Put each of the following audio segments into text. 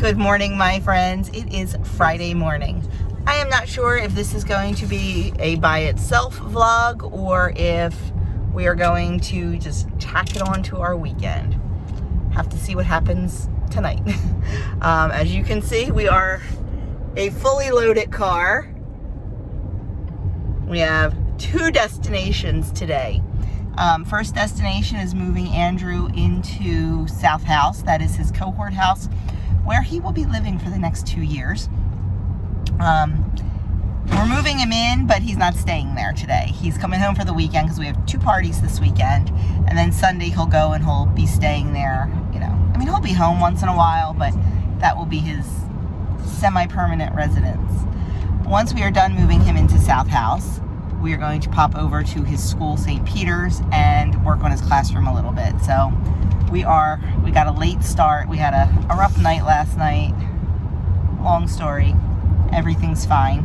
Good morning, my friends. It is Friday morning. I am not sure if this is going to be a by itself vlog or if we are going to just tack it on to our weekend. Have to see what happens tonight. As you can see, we are a fully loaded car. We have 2 destinations today. First destination is moving Andrew into South House. That is his cohort house, where he will be living for the next 2 years. We're moving him in, but he's not staying there today. He's coming home for the weekend because we have 2 parties this weekend. And then Sunday he'll go and he'll be staying there, you know. I mean, he'll be home once in a while, but that will be his semi-permanent residence. Once we are done moving him into South House, we are going to pop over to his school, St. Peter's, and work on his classroom a little bit. So we got a late start. We had a rough night last night. Long story. Everything's fine.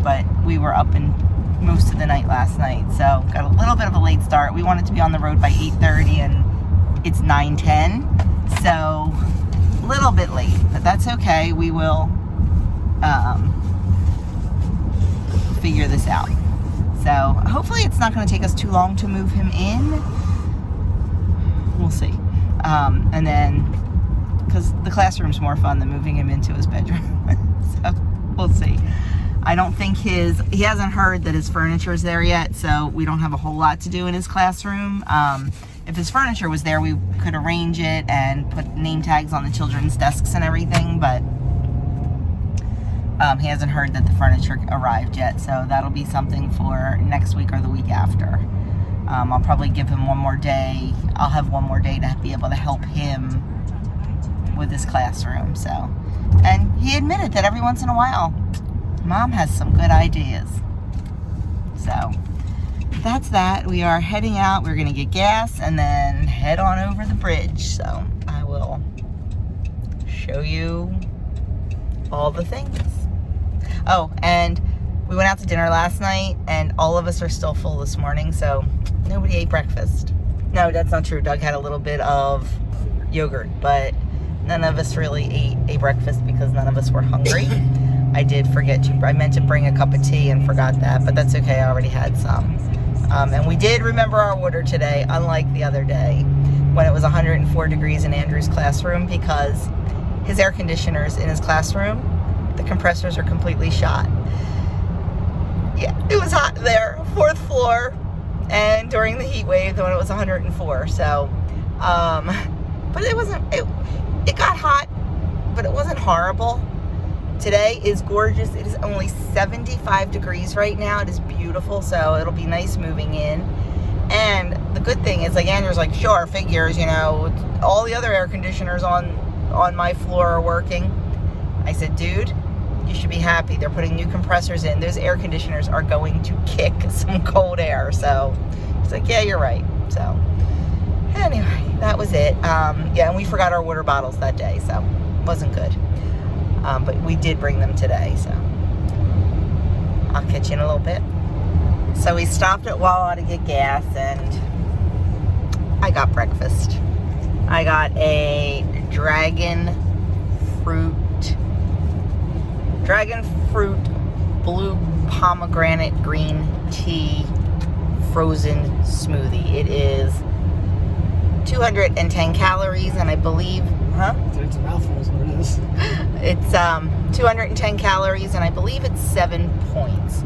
But we were up in most of the night last night. So got a little bit of a late start. We wanted to be on the road by 8:30 and it's 9:10. So a little bit late, but that's okay. We will figure this out. So hopefully it's not going to take us too long to move him in. We'll see. And then, because the classroom's more fun than moving him into his bedroom. So we'll see. I don't think he hasn't heard that his furniture is there yet, so we don't have a whole lot to do in his classroom. If his furniture was there, we could arrange it and put name tags on the children's desks and everything, but he hasn't heard that the furniture arrived yet, so that'll be something for next week or the week after. I'll probably give him one more day. I'll have one more day to be able to help him with his classroom. So, and he admitted that every once in a while, Mom has some good ideas. So that's that. We are heading out. We're going to get gas and then head on over the bridge. So I will show you all the things. Oh, and we went out to dinner last night and all of us are still full this morning, so nobody ate breakfast. No, that's not true. Doug had a little bit of yogurt, but none of us really ate a breakfast because none of us were hungry. I meant to bring a cup of tea and forgot that, but that's okay. I already had some. And we did remember our order today, unlike the other day when it was 104 degrees in Andrew's classroom, because his air conditioners in his classroom, the compressors are completely shot. Yeah, it was hot there, 4th floor, and during the heat wave when it was 104. So, but it got hot, but it wasn't horrible. Today is gorgeous. It is only 75 degrees right now. It is beautiful, so it'll be nice moving in. And the good thing is, like, Andrew's like, sure, figures, you know, all the other air conditioners on my floor are working. I said, dude, you should be happy. They're putting new compressors in. Those air conditioners are going to kick some cold air. So he's like, yeah, you're right. So anyway, that was it. Yeah, and we forgot our water bottles that day, so it wasn't good. But we did bring them today, so I'll catch you in a little bit. So we stopped at Wawa to get gas, and I got breakfast. I got a dragon fruit blue pomegranate green tea frozen smoothie. It is 210 calories, and I believe, It's a mouthful is what it is. It's 210 calories, and I believe it's 7 points.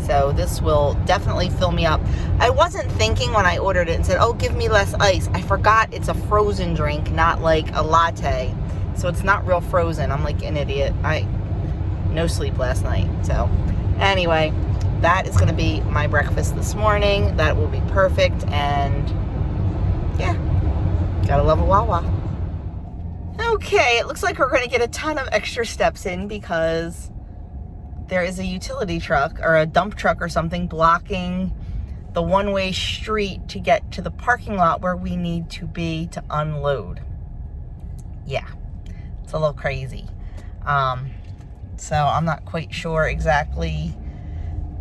So this will definitely fill me up. I wasn't thinking when I ordered it and said, oh, give me less ice. I forgot it's a frozen drink, not like a latte. So it's not real frozen. I'm like an idiot. No sleep last night. So anyway, that is going to be my breakfast this morning. That will be perfect. And yeah, gotta love a Wawa. Okay, it looks like we're going to get a ton of extra steps in because there is a utility truck or a dump truck or something blocking the one-way street to get to the parking lot where we need to be to unload. Yeah, it's a little crazy. So I'm not quite sure exactly.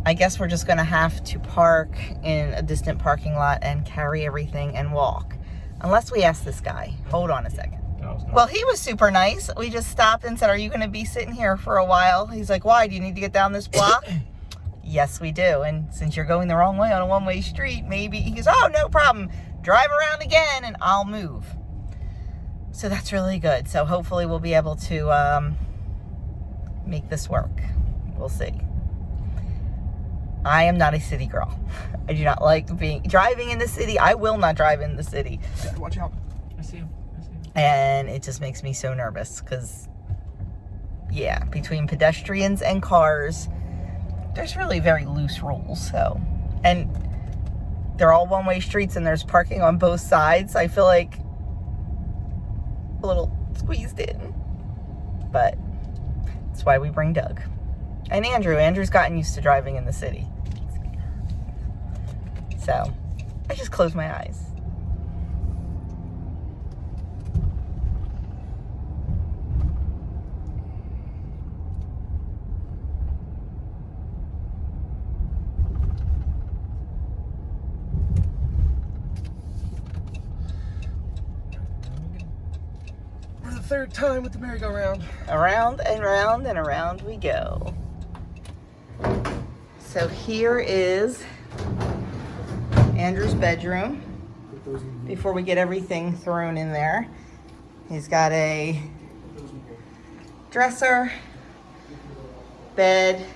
I guess we're just going to have to park in a distant parking lot and carry everything and walk. Unless we ask this guy. Hold on a second. I was going. Well, he was super nice. We just stopped and said, "Are you going to be sitting here for a while?" He's like, "Why? Do you need to get down this block?" Yes, we do. And since you're going the wrong way on a one-way street, maybe he goes, "Oh, no problem. Drive around again and I'll move." So that's really good. So hopefully we'll be able to make this work. We'll see. I am not a city girl. I do not like driving in the city. I will not drive in the city. Dad, watch out. I see him. And it just makes me so nervous because, yeah, between pedestrians and cars, there's really very loose rules. So, and they're all one-way streets and there's parking on both sides. I feel like a little squeezed in, but that's why we bring Doug and Andrew. Andrew's gotten used to driving in the city, so I just close my eyes. Third time with the merry-go-round. Around and round and around we go. So here is Andrew's bedroom. Before we get everything thrown in there, he's got a dresser, bed,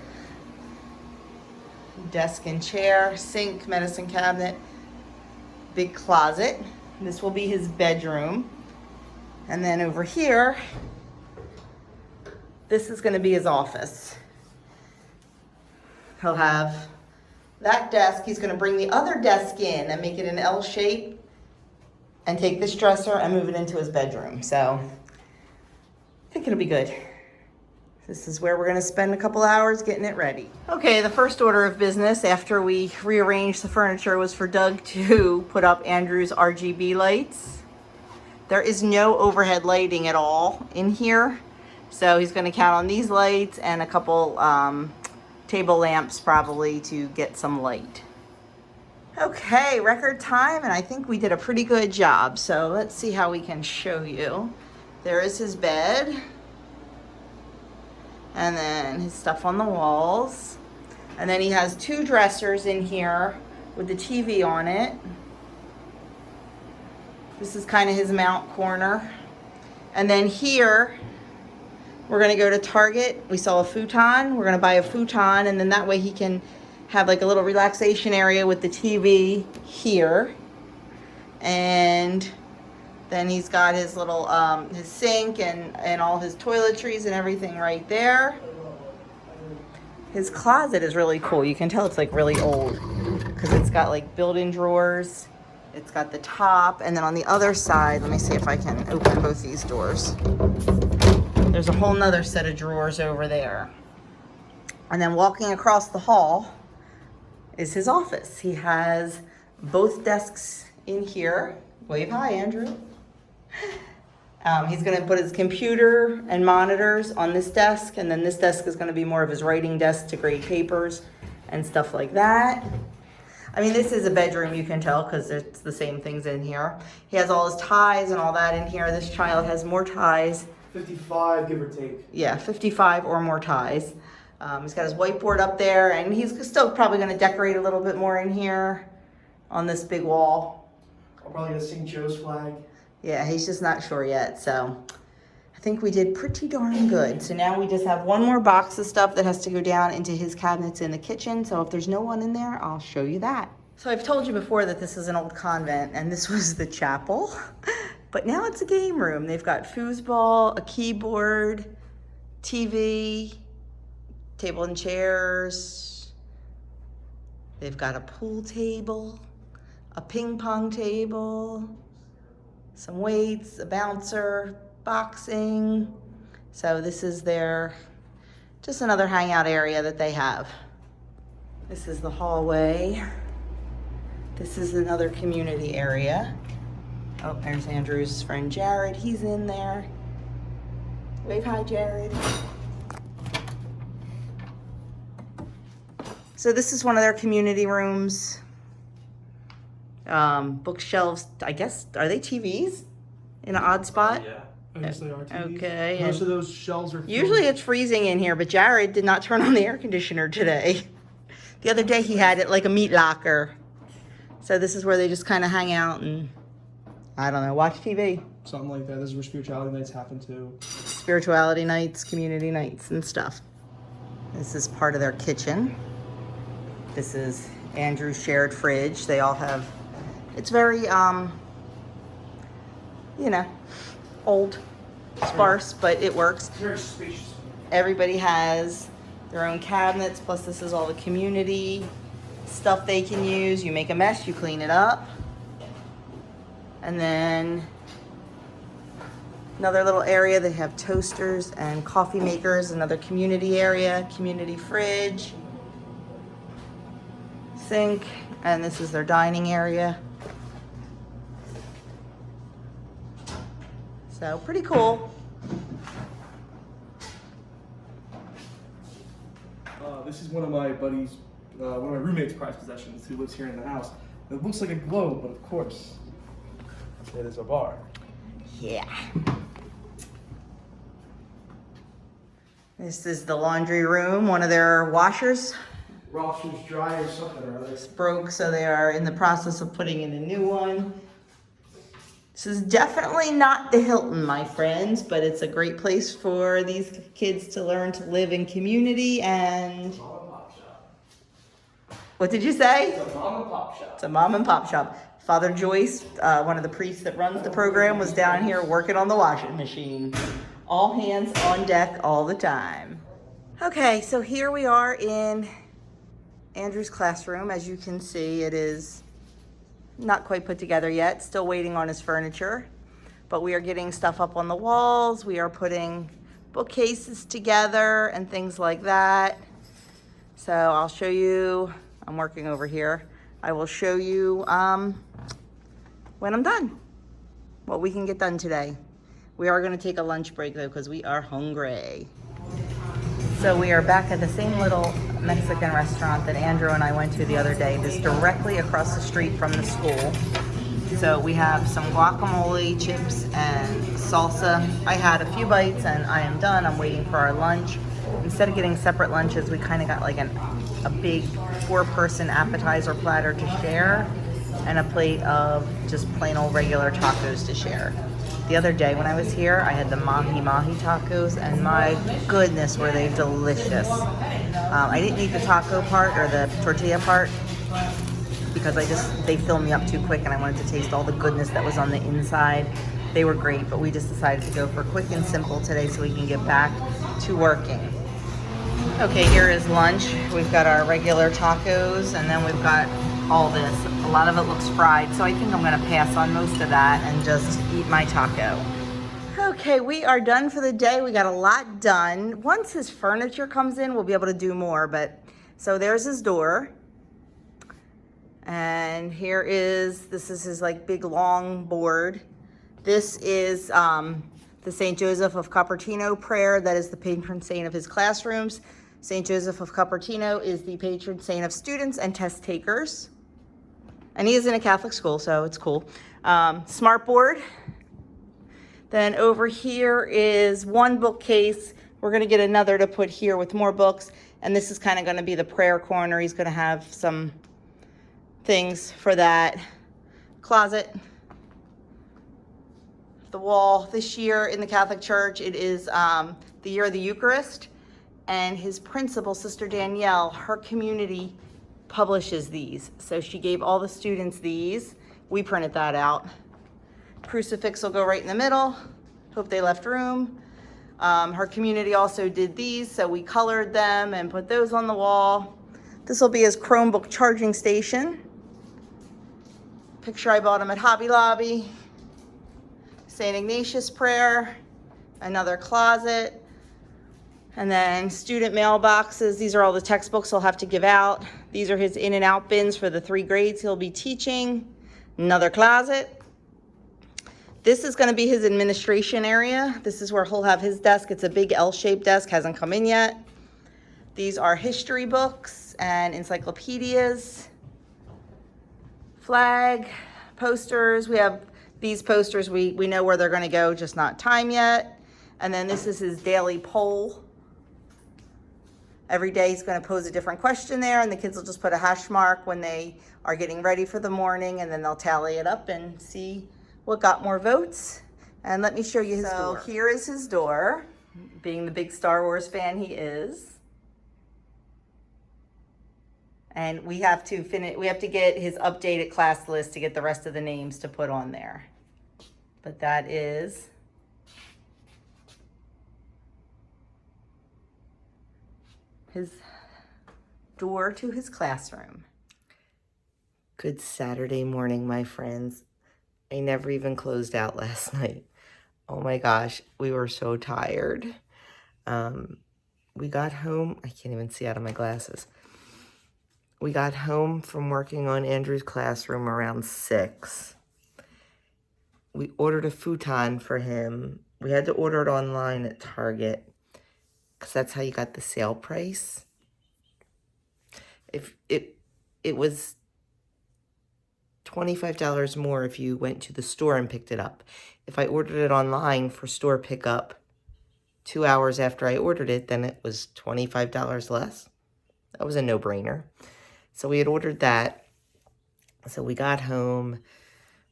desk and chair, sink, medicine cabinet, big closet. This will be his bedroom. And then over here, this is going to be his office. He'll have that desk. He's going to bring the other desk in and make it an L shape and take this dresser and move it into his bedroom. So I think it'll be good. This is where we're going to spend a couple hours getting it ready. Okay, the first order of business after we rearranged the furniture was for Doug to put up Andrew's RGB lights. There is no overhead lighting at all in here. So he's gonna count on these lights and a couple table lamps probably to get some light. Okay, record time, and I think we did a pretty good job. So let's see how we can show you. There is his bed. And then his stuff on the walls. And then he has two dressers in here with the TV on it. This is kind of his mount corner. And then here, we're gonna go to Target. We saw a futon. We're gonna buy a futon, and then that way he can have like a little relaxation area with the TV here. And then he's got his little, his sink and all his toiletries and everything right there. His closet is really cool. You can tell it's like really old because it's got like built-in drawers. It's got the top, and then on the other side, let me see if I can open both these doors. There's a whole nother set of drawers over there. And then walking across the hall is his office. He has both desks in here. Wave hi, Andrew. He's gonna put his computer and monitors on this desk, and then this desk is gonna be more of his writing desk to grade papers and stuff like that. I mean, this is a bedroom, you can tell, because it's the same things in here. He has all his ties and all that in here. This child has more ties. 55, give or take. Yeah, 55 or more ties. He's got his whiteboard up there, and he's still probably going to decorate a little bit more in here on this big wall. I'm probably going to sing Joe's flag. Yeah, he's just not sure yet, so I think we did pretty darn good. So now we just have one more box of stuff that has to go down into his cabinets in the kitchen. So if there's no one in there, I'll show you that. So I've told you before that this is an old convent and this was the chapel, but now it's a game room. They've got foosball, a keyboard, TV, table and chairs. They've got a pool table, a ping pong table, some weights, a bouncer, boxing. So this is their, just another hangout area that they have. This is the hallway. This is another community area. Oh, there's Andrew's friend Jared. He's in there. Wave hi, Jared. So this is one of their community rooms. Bookshelves, I guess, are they TVs in an odd spot? Yeah. I guess they are TVs. Okay. Most of those shelves are filled. Usually it's freezing in here, but Jared did not turn on the air conditioner today. The other day he had it like a meat locker. So this is where they just kind of hang out and, I don't know, watch TV. Something like that. This is where spirituality nights happen too. Spirituality nights, community nights and stuff. This is part of their kitchen. This is Andrew's shared fridge. They all have, it's very, you know, old, sparse, but it works. Very spacious. Everybody has their own cabinets, plus this is all the community stuff they can use. You make a mess, you clean it up. And then another little area, they have toasters and coffee makers, another community area, community fridge, sink, and this is their dining area. So pretty cool. This is one of my buddies, one of my roommate's prized possessions who lives here in the house. It looks like a globe, but of course, it is a bar. Yeah. This is the laundry room, one of their washers Washers, dryers, something or other. broke, so they are in the process of putting in a new one. This is definitely not the Hilton, my friends, but it's a great place for these kids to learn to live in community and... Mom and pop shop. What did you say? It's a mom and pop shop. It's a mom and pop shop. Father Joyce, one of the priests that runs the program, was down here working on the washing machine. All hands on deck all the time. Okay, so here we are in Andrew's classroom. As you can see, it is not quite put together yet, still waiting on his furniture, but we are getting stuff up on the walls. We are putting bookcases together and things like that. So I'll show you, I'm working over here. I will show you when I'm done, what we can get done today. We are gonna take a lunch break though, because we are hungry. So we are back at the same little Mexican restaurant that Andrew and I went to the other day. This is directly across the street from the school. So we have some guacamole, chips, and salsa. I had a few bites and I am done. I'm waiting for our lunch. Instead of getting separate lunches, we kind of got like a big 4-person appetizer platter to share and a plate of just plain old regular tacos to share. The other day when I was here, I had the mahi-mahi tacos, and my goodness, were they delicious. I didn't eat the taco part or the tortilla part because they filled me up too quick and I wanted to taste all the goodness that was on the inside. They were great, but we just decided to go for quick and simple today so we can get back to working. Okay, here is lunch. We've got our regular tacos, and then we've got all this. A lot of it looks fried, so I think I'm gonna pass on most of that and just eat my taco. Okay, we are done for the day. We got a lot done. Once his furniture comes in, we'll be able to do more, but so there's his door. And this is his like big long board. This is the St. Joseph of Cupertino prayer. That is the patron saint of his classrooms. St. Joseph of Cupertino is the patron saint of students and test takers. And he is in a Catholic school, so it's cool. Smart board. Then over here is one bookcase. We're gonna get another to put here with more books. And this is kind of gonna be the prayer corner. He's gonna have some things for that. Closet. The wall. This year in the Catholic Church, it is the year of the Eucharist. And his principal, Sister Danielle, her community publishes these. So she gave all the students these. We printed that out. Crucifix will go right in the middle. Hope they left room. Her community also did these, so we colored them and put those on the wall. This will be his Chromebook charging station. Picture I bought him at Hobby Lobby. St. Ignatius prayer. Another closet. And then student mailboxes. These are all the textbooks he'll have to give out. These are his in and out bins for the 3 grades he'll be teaching. Another closet. This is going to be his administration area. This is where he'll have his desk. It's a big L-shaped desk, hasn't come in yet. These are history books and encyclopedias. Flag, posters. We have These posters, we know where they're going to go, just not time yet. And then this is his daily poll. Every day he's going to pose a different question there, and the kids will just put a hash mark when they are getting ready for the morning, and then they'll tally it up and see what got more votes. And let me show you his door. So here is his door, being the big Star Wars fan he is. And we have to get his updated class list to get the rest of the names to put on there. But that is his door to his classroom. Good Saturday morning, my friends. I never even closed out last night. Oh my gosh, we were so tired. We got home, I can't even see out of my glasses. We got home from working on Andrew's classroom around 6. We ordered a futon for him. We had to order it online at Target because that's how you got the sale price. If it was $25 more if you went to the store and picked it up. If I ordered it online for store pickup 2 hours after I ordered it, then it was $25 less. That was a no-brainer. So we had ordered that. So we got home,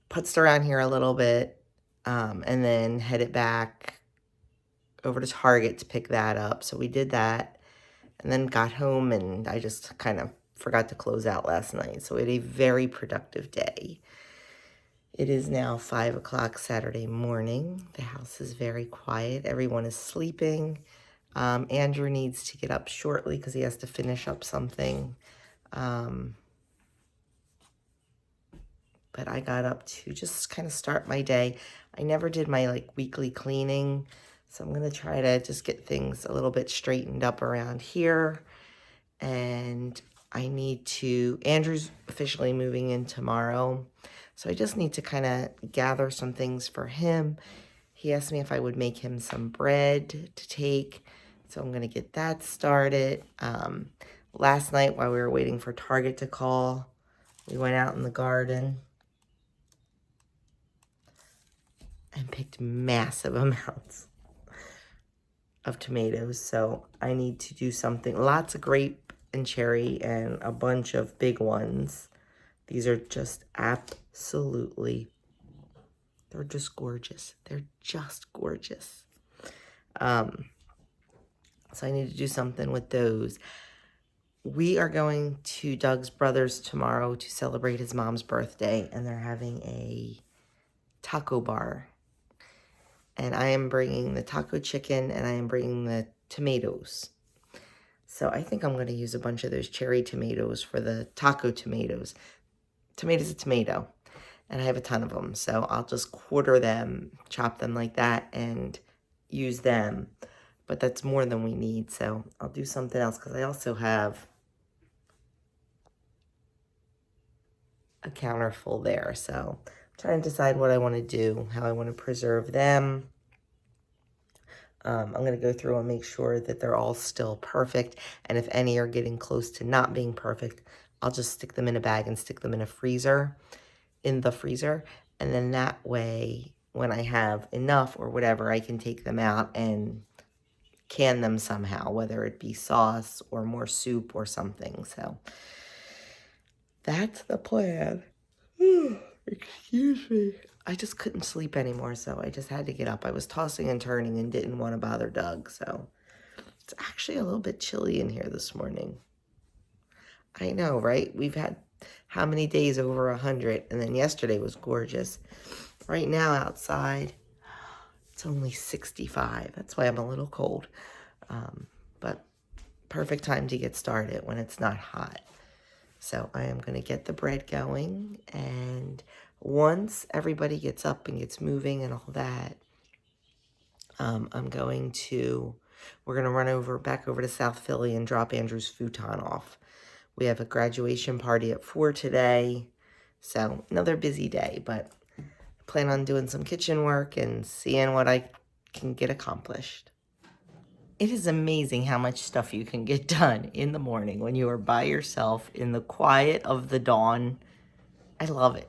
putzed around here a little bit, and then headed back over to Target to pick that up. So we did that, and then got home, and I just kind of forgot to close out last night. So we had a very productive day. It is now 5 o'clock Saturday morning. The house is very quiet. Everyone is sleeping. Andrew needs to get up shortly because he has to finish up something. But I got up to just kind of start my day. I never did my weekly cleaning, so I'm going to try to just get things a little bit straightened up around here. And Andrew's officially moving in tomorrow, so I just need to kind of gather some things for him. He asked me if I would make him some bread to take, so I'm going to get that started. Last night, while we were waiting for Target to call, we went out in the garden and picked massive amounts of tomatoes. So I need to do something. Lots of grape and cherry and a bunch of big ones. These are just absolutely, they're just gorgeous. They're just gorgeous. So I need to do something with those. We are going to Doug's brother's tomorrow to celebrate his mom's birthday, and they're having a taco bar. And I am bringing the taco chicken, and I am bringing the tomatoes. So I think I'm going to use a bunch of those cherry tomatoes for the taco tomatoes. Tomato's a tomato, and I have a ton of them. So I'll just quarter them, chop them like that, and use them. But that's more than we need, so I'll do something else because I also have a counter full there. So I'm trying to decide what I want to do, how I want to preserve them. I'm going to go through and make sure that they're all still perfect. And if any are getting close to not being perfect, I'll just stick them in a bag and stick them in the freezer. And then that way, when I have enough or whatever, I can take them out and can them somehow, whether it be sauce or more soup or something. So that's the plan. Excuse me. I just couldn't sleep anymore, so I just had to get up. I was tossing and turning and didn't want to bother Doug, so it's actually a little bit chilly in here this morning. I know, right? We've had how many days over 100, and then yesterday was gorgeous. Right now outside, it's only 65. That's why I'm a little cold. But perfect time to get started when it's not hot. So I am going to get the bread going. And once everybody gets up and gets moving and all that, we're going to run back over to South Philly and drop Andrew's futon off. We have a graduation party at 4 today. So another busy day, but plan on doing some kitchen work and seeing what I can get accomplished. It is amazing how much stuff you can get done in the morning when you are by yourself in the quiet of the dawn. I love it.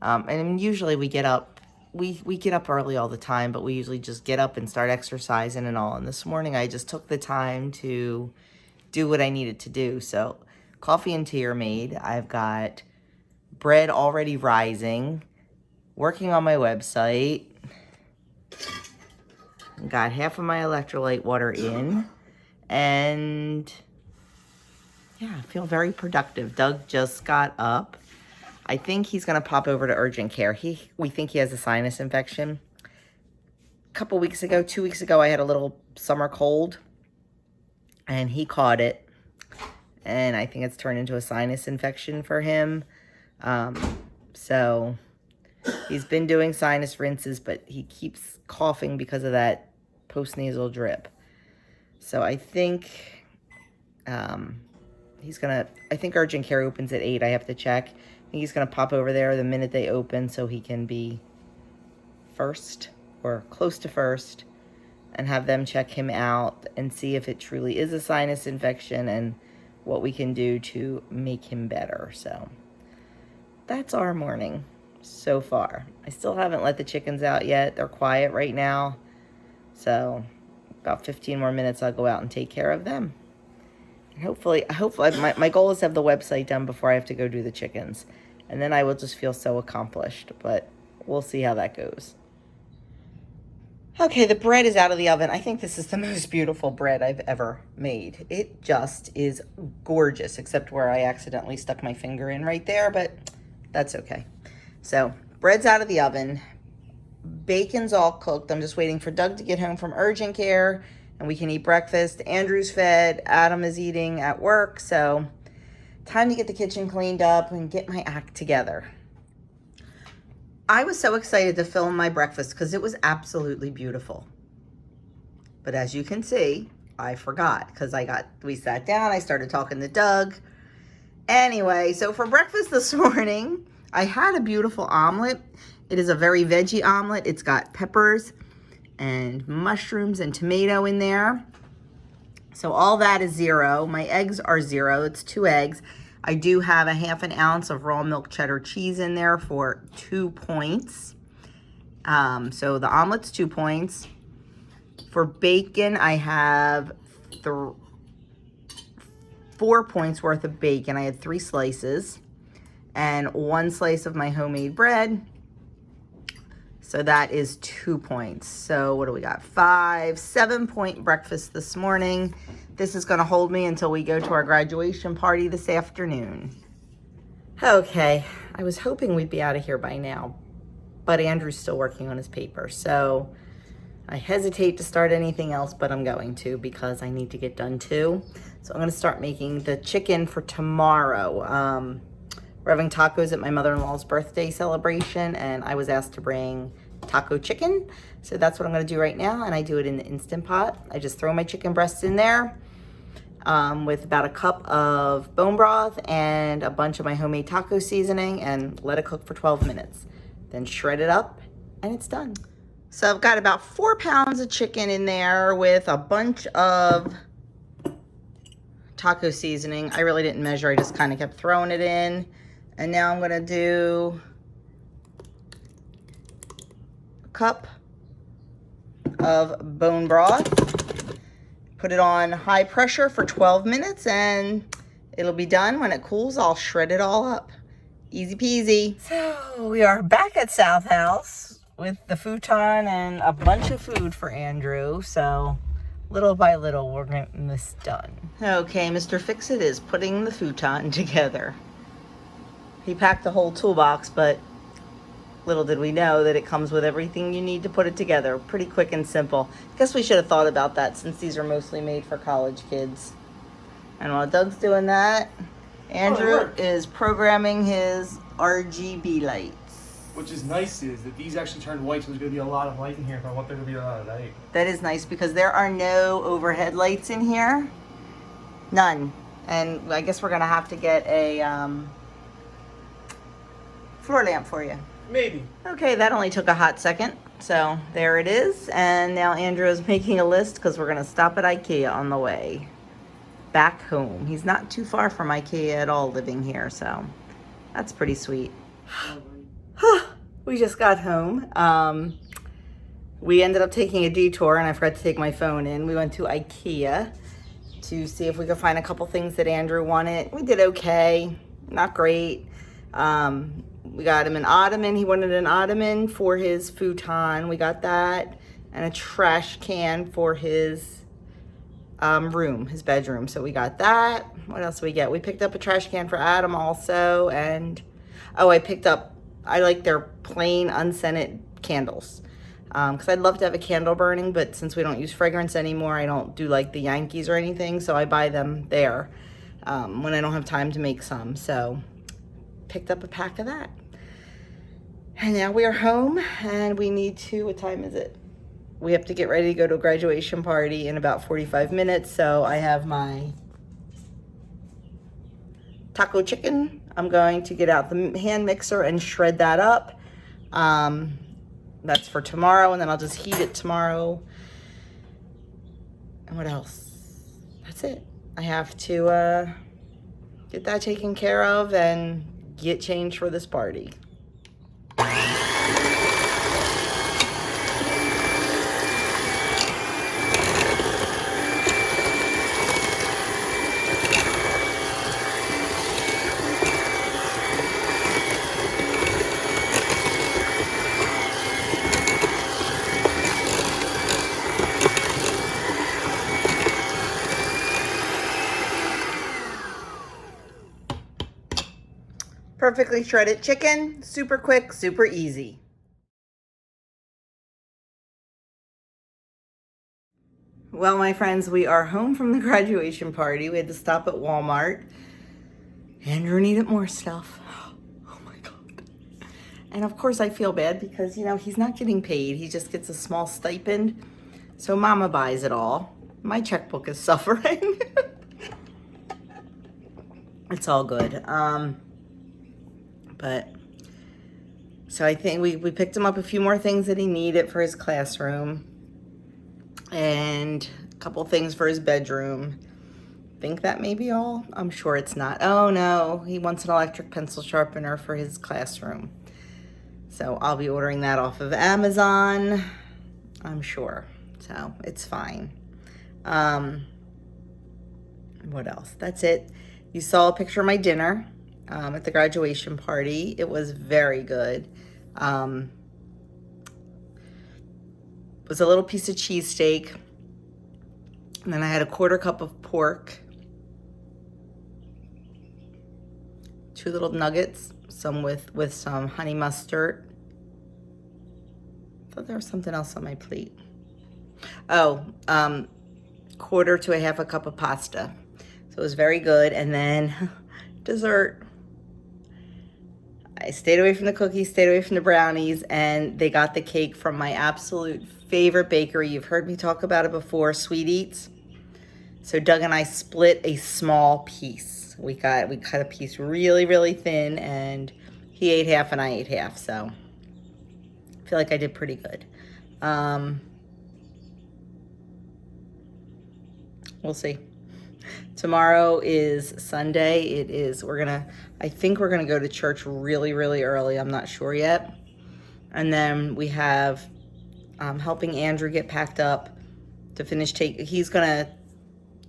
And usually we get up, we get up early all the time, but we usually just get up and start exercising and all. And this morning I just took the time to do what I needed to do. So coffee and tea are made. I've got bread already rising, working on my website. Got half of my electrolyte water in, and yeah, I feel very productive. Doug just got up. I think he's gonna pop over to urgent care. We think he has a sinus infection. A couple weeks ago, 2 weeks ago, I had a little summer cold, and he caught it, and I think it's turned into a sinus infection for him. So he's been doing sinus rinses, but he keeps coughing because of that postnasal drip. So I think I think urgent care opens at 8. I have to check. I think he's going to pop over there the minute they open so he can be first or close to first and have them check him out and see if it truly is a sinus infection and what we can do to make him better. So that's our morning so far. I still haven't let the chickens out yet. They're quiet right now. So about 15 more minutes, I'll go out and take care of them. And hopefully my goal is to have the website done before I have to go do the chickens. And then I will just feel so accomplished, but we'll see how that goes. Okay, the bread is out of the oven. I think this is the most beautiful bread I've ever made. It just is gorgeous, except where I accidentally stuck my finger in right there, but that's okay. So bread's out of the oven. Bacon's all cooked. I'm just waiting for Doug to get home from urgent care and we can eat breakfast. Andrew's fed. Adam is eating at work. So time to get the kitchen cleaned up and get my act together. I was so excited to film my breakfast because it was absolutely beautiful. But as you can see, I forgot because we sat down, I started talking to Doug. Anyway, so for breakfast this morning, I had a beautiful omelet. It is a very veggie omelet. It's got peppers and mushrooms and tomato in there. So all that is 0. My eggs are 0. It's 2 eggs. I do have a half an ounce of raw milk cheddar cheese in there for 2 points. So the omelet's 2 points. For bacon, I have 4 points worth of bacon. I had 3 slices and 1 slice of my homemade bread. So that is 2 points. So what do we got? 7-point breakfast this morning. This is going to hold me until we go to our graduation party this afternoon. Okay, I was hoping we'd be out of here by now, but Andrew's still working on his paper. So I hesitate to start anything else, but I'm going to because I need to get done too. So I'm going to start making the chicken for tomorrow. We're having tacos at my mother-in-law's birthday celebration, and I was asked to bring taco chicken. So that's what I'm going to do right now, and I do it in the Instant Pot. I just throw my chicken breasts in there with about a cup of bone broth and a bunch of my homemade taco seasoning and let it cook for 12 minutes. Then shred it up, and it's done. So I've got about 4 pounds of chicken in there with a bunch of taco seasoning. I really didn't measure. I just kind of kept throwing it in. And now I'm going to do a cup of bone broth. Put it on high pressure for 12 minutes and it'll be done. When it cools, I'll shred it all up. Easy peasy. So we are back at South House with the futon and a bunch of food for Andrew. So little by little, we're getting this done. Okay, Mr. Fix-It is putting the futon together. He packed the whole toolbox, but little did we know that it comes with everything you need to put it together. Pretty quick and simple. Guess we should have thought about that since these are mostly made for college kids. And while Doug's doing that, Andrew is programming his RGB lights. Which is nice is that these actually turned white, so there's going to be a lot of light in here if I want there to be a lot of light. That is nice because there are no overhead lights in here. None. And I guess we're going to have to get a floor lamp for you. Maybe. Okay, that only took a hot second. So there it is. And now Andrew is making a list because we're going to stop at IKEA on the way back home. He's not too far from IKEA at all living here, so that's pretty sweet. We just got home. We ended up taking a detour, and I forgot to take my phone in. We went to IKEA to see if we could find a couple things that Andrew wanted. We did okay, not great. We got him an ottoman. He wanted an ottoman for his futon. We got that, and a trash can for his room, his bedroom. So we got that. What else did we get? We picked up a trash can for Adam also, and I like their plain unscented candles. Because I'd love to have a candle burning, but since we don't use fragrance anymore, I don't do like the Yankees or anything, so I buy them there when I don't have time to make some. So picked up a pack of that. And now we are home, and we need to, what time is it? We have to get ready to go to a graduation party in about 45 minutes, so I have my taco chicken. I'm going to get out the hand mixer and shred that up. That's for tomorrow, and then I'll just heat it tomorrow. And what else? That's it. I have to get that taken care of and get changed for this party. Perfectly shredded chicken, super quick, super easy. Well, my friends, we are home from the graduation party. We had to stop at Walmart. Andrew needed more stuff. Oh my God. And of course I feel bad because, he's not getting paid. He just gets a small stipend. So Mama buys it all. My checkbook is suffering. It's all good. But so I think we picked him up a few more things that he needed for his classroom and a couple things for his bedroom. Think that may be all. I'm sure it's not. Oh no, he wants an electric pencil sharpener for his classroom. So I'll be ordering that off of Amazon, I'm sure. So it's fine. What else? That's it. You saw a picture of my dinner. At the graduation party. It was very good. It was a little piece of cheesesteak. And then I had a 1/4 cup of pork. 2 little nuggets, some with some honey mustard. I thought there was something else on my plate. Oh, 1/4 to a 1/2 cup of pasta. So it was very good. And then dessert. I stayed away from the cookies, stayed away from the brownies, and they got the cake from my absolute favorite bakery. You've heard me talk about it before, Sweet Eats. So Doug and I split a small piece. We cut a piece really, really thin, and he ate half and I ate half. So I feel like I did pretty good. We'll see. Tomorrow is Sunday. I think we're gonna go to church really, really early. I'm not sure yet. And then we have helping Andrew get packed up to finish he's gonna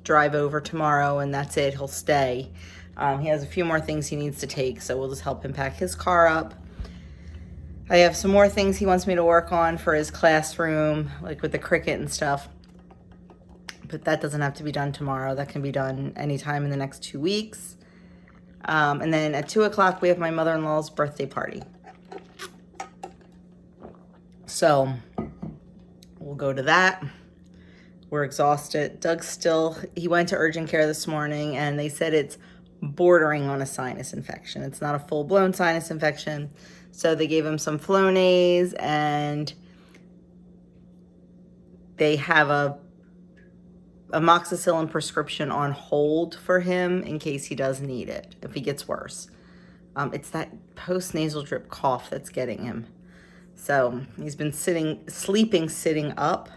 drive over tomorrow, and that's it. He'll stay. He has a few more things he needs to take, so we'll just help him pack his car up. I have some more things he wants me to work on for his classroom, like with the Cricut and stuff. But that doesn't have to be done tomorrow. That can be done anytime in the next 2 weeks. And then at 2 o'clock, we have my mother-in-law's birthday party. So we'll go to that. We're exhausted. He went to urgent care this morning, and they said it's bordering on a sinus infection. It's not a full-blown sinus infection. So they gave him some Flonase, and they have a amoxicillin prescription on hold for him in case he does need it, if he gets worse. It's that post-nasal drip cough that's getting him. So he's been sleeping sitting up,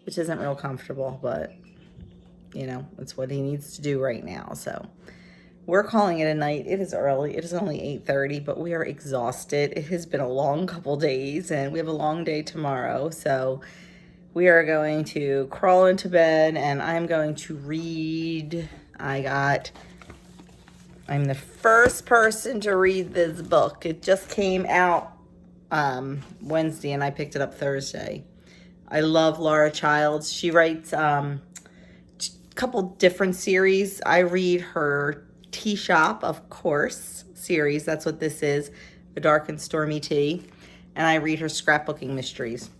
which isn't real comfortable, but it's what he needs to do right now. So we're calling it a night. It is early. It is only 8:30, but we are exhausted. It has been a long couple days, and we have a long day tomorrow. So we are going to crawl into bed, and I'm going to read. I'm the first person to read this book. It just came out Wednesday, and I picked it up Thursday. I love Laura Childs. She writes a couple different series. I read her Tea Shop, of course, series. That's what this is, A Dark and Stormy Tea. And I read her Scrapbooking Mysteries.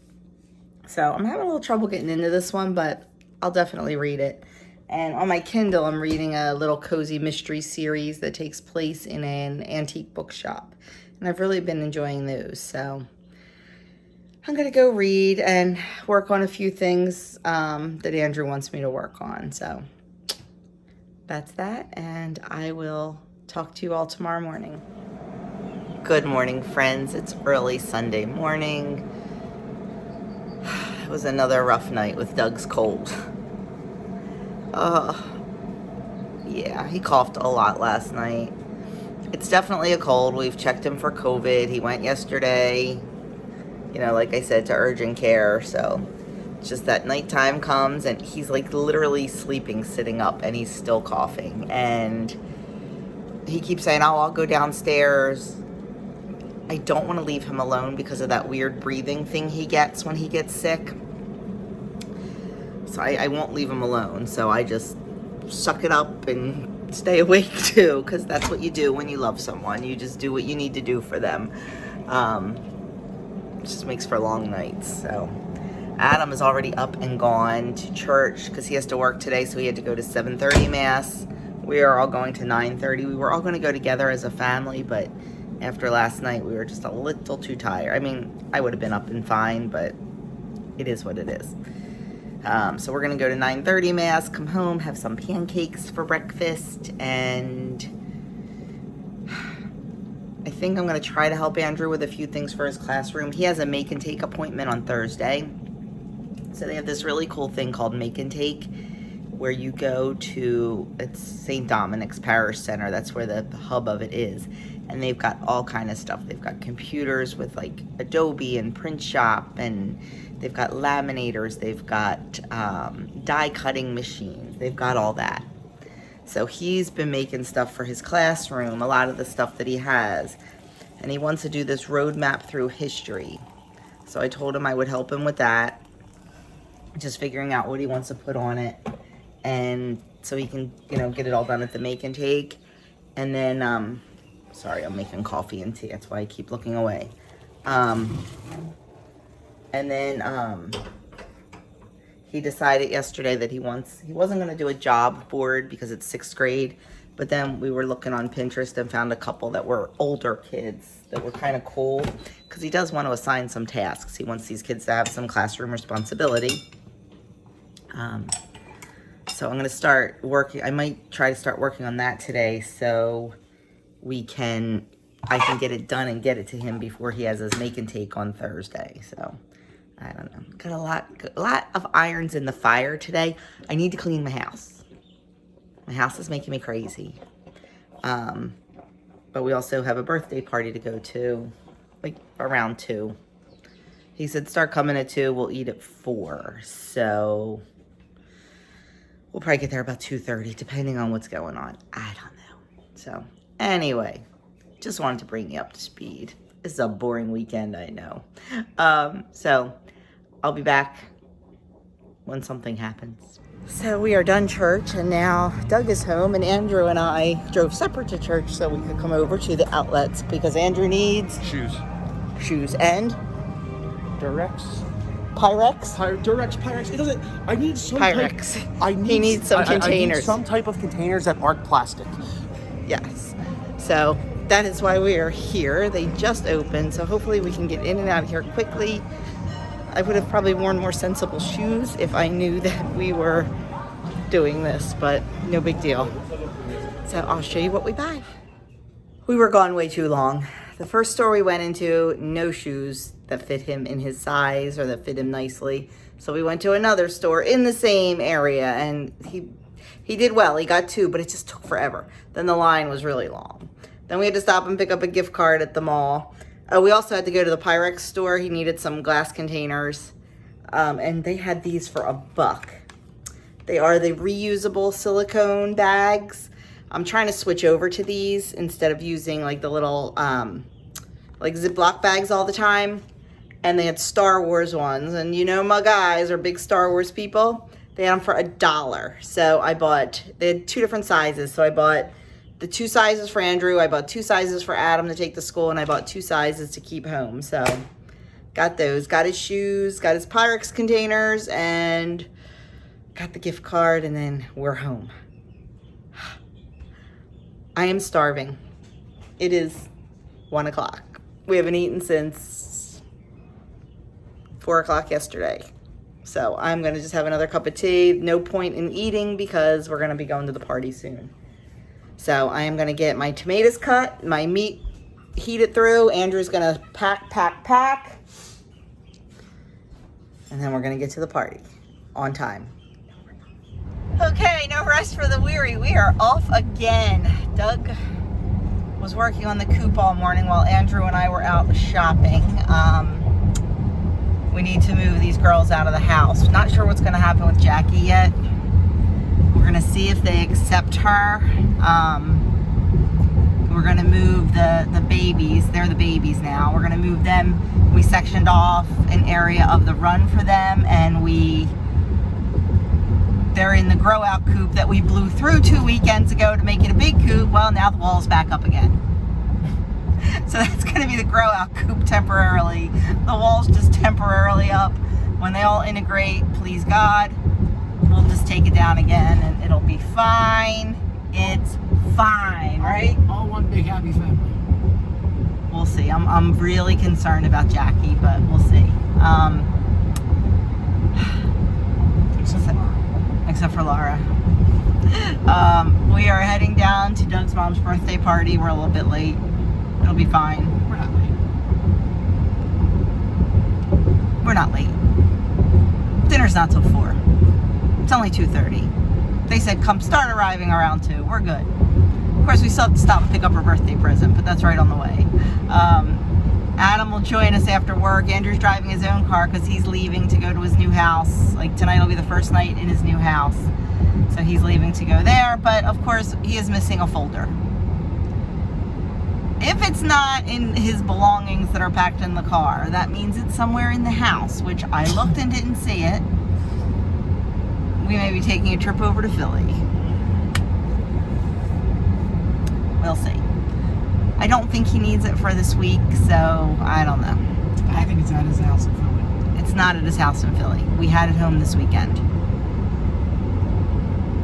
So I'm having a little trouble getting into this one, but I'll definitely read it. And on my Kindle, I'm reading a little cozy mystery series that takes place in an antique bookshop. And I've really been enjoying those. So I'm going to go read and work on a few things that Andrew wants me to work on. So that's that, and I will talk to you all tomorrow morning. Good morning, friends. It's early Sunday morning. It was another rough night with Doug's cold. Yeah, he coughed a lot last night. It's definitely a cold. We've checked him for COVID. He went yesterday, like I said, to urgent care. So it's just that nighttime comes and he's like literally sleeping, sitting up, and he's still coughing. And he keeps saying, oh, I'll go downstairs. I don't want to leave him alone because of that weird breathing thing he gets when he gets sick. So I won't leave him alone. So I just suck it up and stay awake too, because that's what you do when you love someone. You just do what you need to do for them. It just makes for long nights. So Adam is already up and gone to church because he has to work today, so he had to go to 7:30 Mass. We are all going to 9:30. We were all going to go together as a family, but after last night, we were just a little too tired. I mean, I would have been up and fine, but it is what it is. So we're going to go to 9:30 Mass, come home, have some pancakes for breakfast, and I think I'm going to try to help Andrew with a few things for his classroom. He has a make and take appointment on Thursday. So they have this really cool thing called Make and Take, where you go to, it's St. Dominic's Parish Center. That's where the hub of it is. And they've got all kind of stuff. They've got computers with like Adobe and Print Shop, and they've got laminators. They've got die cutting machines. They've got all that. So he's been making stuff for his classroom, a lot of the stuff that he has. And he wants to do this roadmap through history. So I told him I would help him with that. Just figuring out what he wants to put on it. And so he can, get it all done at the make and take. And then, sorry, I'm making coffee and tea. That's why I keep looking away. And then he decided yesterday that he wasn't going to do a job board because it's 6th grade. But then we were looking on Pinterest and found a couple that were older kids that were kind of cool. Because he does want to assign some tasks. He wants these kids to have some classroom responsibility. So I'm going to start working. I might try to start working on that today so I can get it done and get it to him before he has his make and take on Thursday. So I don't know. Got a lot of irons in the fire today. I need to clean my house. My house is making me crazy. But we also have a birthday party to go to, like around 2. He said start coming at 2. We'll eat at 4. So we'll probably get there about 2:30, depending on what's going on. I don't know. So anyway, just wanted to bring you up to speed. This is a boring weekend, I know. So I'll be back when something happens. So we are done church, and now Doug is home, and Andrew and I drove separate to church so we could come over to the outlets because Andrew needs shoes and Durex. Pyrex? Pyrex. It doesn't. I need some Pyrex. He needs some containers. I need some type of containers that aren't plastic. Yes. So that is why we are here. They just opened, so hopefully we can get in and out of here quickly. I would have probably worn more sensible shoes if I knew that we were doing this, but no big deal. So I'll show you what we buy. We were gone way too long. The first store we went into, no shoes that fit him in his size or that fit him nicely. So we went to another store in the same area, and He did well. He got 2, but it just took forever. Then the line was really long. Then we had to stop and pick up a gift card at the mall. We also had to go to the Pyrex store. He needed some glass containers. And they had these for $1. They are the reusable silicone bags. I'm trying to switch over to these instead of using like the little like Ziploc bags all the time. And they had Star Wars ones. And you know my guys are big Star Wars people. They had them for $1. So they had 2 different sizes. So I bought the 2 sizes for Andrew. I bought 2 sizes for Adam to take to school. And I bought 2 sizes to keep home. So got those. Got his shoes, got his Pyrex containers, and got the gift card. And then we're home. I am starving. It is 1 o'clock. We haven't eaten since 4 o'clock yesterday. So I'm gonna just have another cup of tea. No point in eating because we're gonna be going to the party soon. So I am gonna get my tomatoes cut, my meat heated through. Andrew's gonna pack. And then we're gonna get to the party on time. Okay, no rest for the weary. We are off again. Doug was working on the coop all morning while Andrew and I were out shopping. We need to move these girls out of the house. Not sure what's gonna happen with Jackie yet. We're gonna see if they accept her. We're gonna move the babies. They're the babies now. We're gonna move them. We sectioned off an area of the run for them, and they're in the grow out coop that we blew through 2 weekends ago to make it a big coop. Well, now the wall's back up again. So that's gonna be the grow out coop temporarily. The wall's just temporarily up. When they all integrate, please God, we'll just take it down again and it'll be fine. It's fine, right? All one big happy family. We'll see. I'm really concerned about Jackie, but we'll see. Except for Laura. We are heading down to Doug's mom's birthday party. We're a little bit late. It'll be fine. We're not late. We're not late. Dinner's not till 4. It's only 2:30. They said come start arriving around 2. We're good. Of course, we still have to stop and pick up her birthday present, but that's right on the way. Adam will join us after work. Andrew's driving his own car because he's leaving to go to his new house. Like tonight will be the first night in his new house. So he's leaving to go there, but of course he is missing a folder. If it's not in his belongings that are packed in the car, that means it's somewhere in the house, which I looked and didn't see it. We may be taking a trip over to Philly. We'll see. I don't think he needs it for this week, so I don't know. I think it's at his house in Philly. It's not at his house in Philly. We had it home this weekend.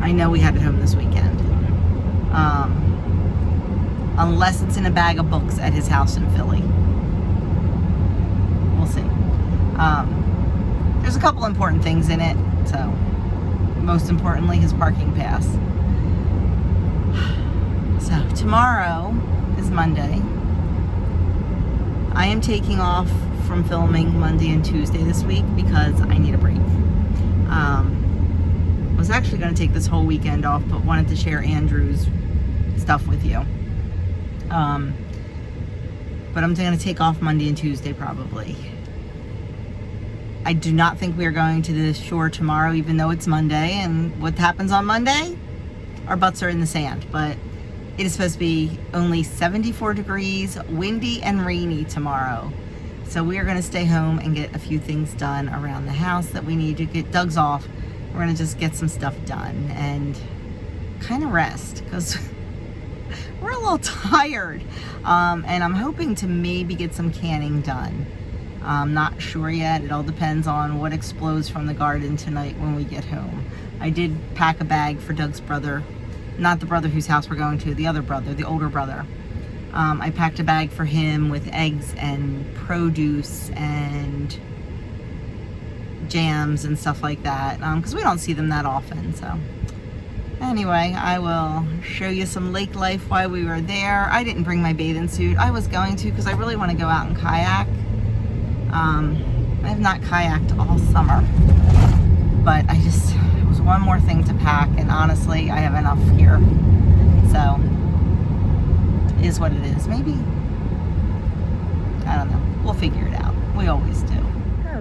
I know we had it home this weekend. Unless it's in a bag of books at his house in Philly. We'll see. There's a couple important things in it, so most importantly, his parking pass. So tomorrow is Monday. I am taking off from filming Monday and Tuesday this week because I need a break. I was actually going to take this whole weekend off, but wanted to share Andrew's stuff with you. But I'm going to take off Monday and Tuesday probably. I do not think we are going to the shore tomorrow, even though it's Monday. And what happens on Monday? Our butts are in the sand. But it is supposed to be only 74 degrees, windy and rainy tomorrow. So we are going to stay home and get a few things done around the house that we need to get. Doug's off. We're going to just get some stuff done and kind of rest because we're a little tired. And I'm hoping to maybe get some canning done. I'm not sure yet. It all depends on what explodes from the garden tonight when we get home. I did pack a bag for Doug's brother. Not the brother whose house we're going to, the other brother, the older brother. I packed a bag for him with eggs and produce and jams and stuff like that, because we don't see them that often. So anyway, I will show you some lake life while we were there. I didn't bring my bathing suit. I was going to because I really want to go out and kayak. I have not kayaked all summer, but I was one more thing to pack, and honestly, I have enough here. So, is what it is. Maybe, I don't know. We'll figure it out. We always do.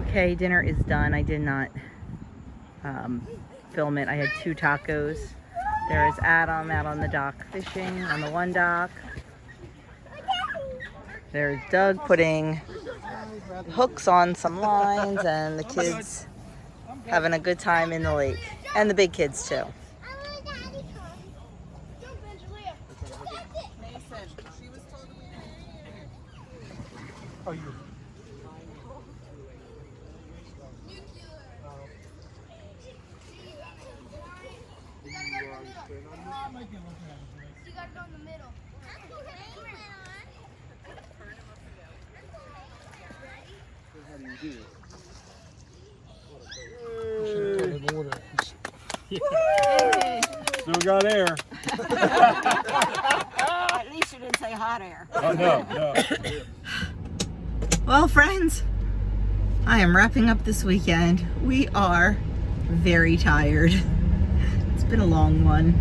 Okay, dinner is done. I did not film it. I had 2 tacos. There is Adam out on the dock fishing on the one dock. There's Doug putting hooks on some lines, and the kids having a good time in the lake. And the big kids too. Oh, you. You gotta go in the middle. How do you do this? Still got air. At least you didn't say hot air. Oh, no. Well, friends, I am wrapping up this weekend. We are very tired. It's been a long one.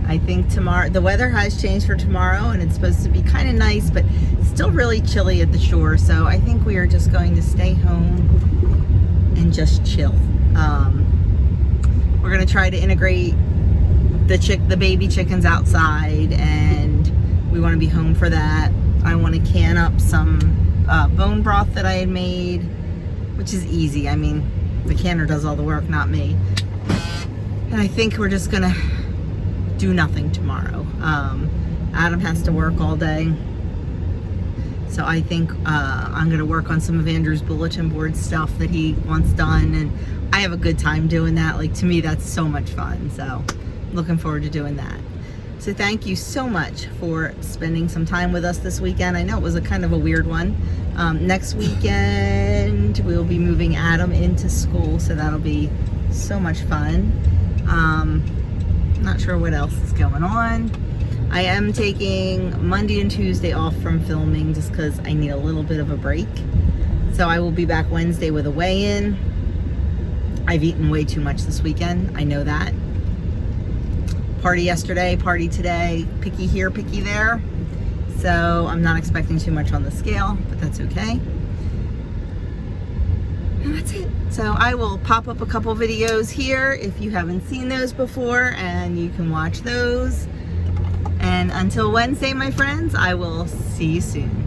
I think tomorrow, the weather has changed for tomorrow, and it's supposed to be kind of nice, but still really chilly at the shore. So I think we are just going to stay home and just chill. We're going to try to integrate the baby chickens outside, and we want to be home for that. I want to can up some bone broth that I had made, which is easy. I mean, the canner does all the work, not me. And I think we're just gonna do nothing tomorrow. Adam has to work all day, so I think I'm gonna work on some of Andrew's bulletin board stuff that he wants done, and I have a good time doing that. Like, to me, that's so much fun. So looking forward to doing that. So thank you so much for spending some time with us this weekend. I know it was a kind of a weird one. Next weekend, we'll be moving Adam into school, so that'll be so much fun. Not sure what else is going on. I am taking Monday and Tuesday off from filming just because I need a little bit of a break. So I will be back Wednesday with a weigh-in. I've eaten way too much this weekend. I know that. Party yesterday, party today, picky here, picky there. So I'm not expecting too much on the scale, but that's okay. And that's it. So I will pop up a couple videos here if you haven't seen those before, and you can watch those. And until Wednesday, my friends, I will see you soon.